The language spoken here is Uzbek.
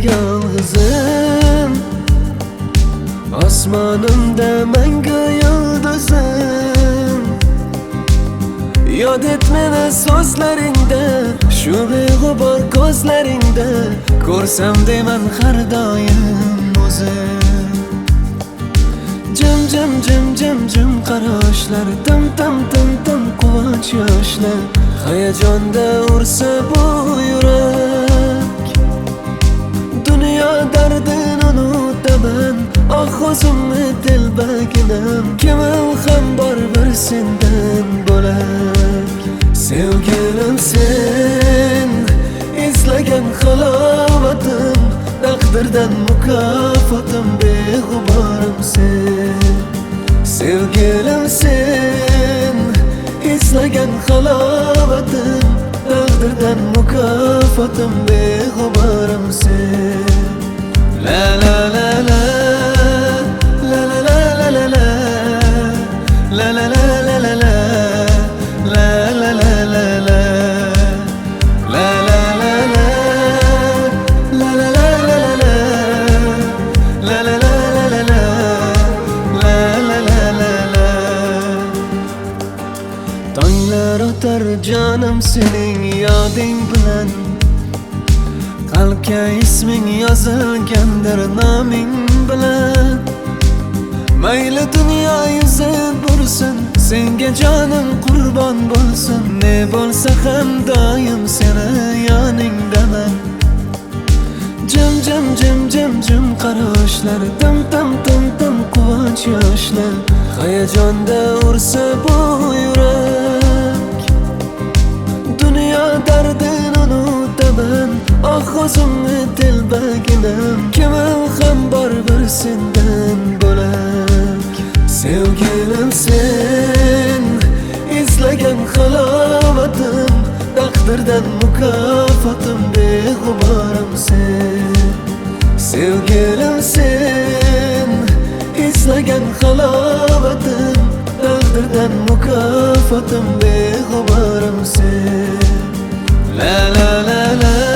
yalg'izim, osmonimda mangu yulduzim. Yod et meni so'zlaringda, shu beg'ubor ko'zlaringda, ko'rsam deyman har doim o'zim. Jim qarashlar, tim quvonch yoshlar, hayajonda ursa bu yurak. Dunyo dardini unutaman, o'zimni telbaginam, kimim ham bor bir sendan bo'lak. Sevgilim sen, izlagan halovatim, taqdirdan mukofotim, beg'uborim sen. Sevgilim sen, izlagan halovatim, taqdirdan mukofotim, beg'uborim sen. La la la la, la la la la la la, la la la la la la, la la la la la, la la la la, la la la la la la, la la la la la la, la la la la la. Tonglar o'tar jonim sening yoding bilan, qalbga isming yozilgandir noming bilan. Mayli dunyo yuzi bursin, senga jonim qurbon bo'lsin, ne bo'lsa ham doim seni yoningdaman. Jim qarashlar, tim quvonch yoshlar, hayajonda ursa bu yurak. Dunyo dardini unutaman, o'zimni telbaginam, kimim ham bor bir sendan bo'lak. Sevgilim sen, izlagan halovatim, taqdirdan mukofotim, beg'uborim sen. Sevgilim sen, izlagan halovatim, taqdirdan mukofotim, beg'uborim sen. La la la la.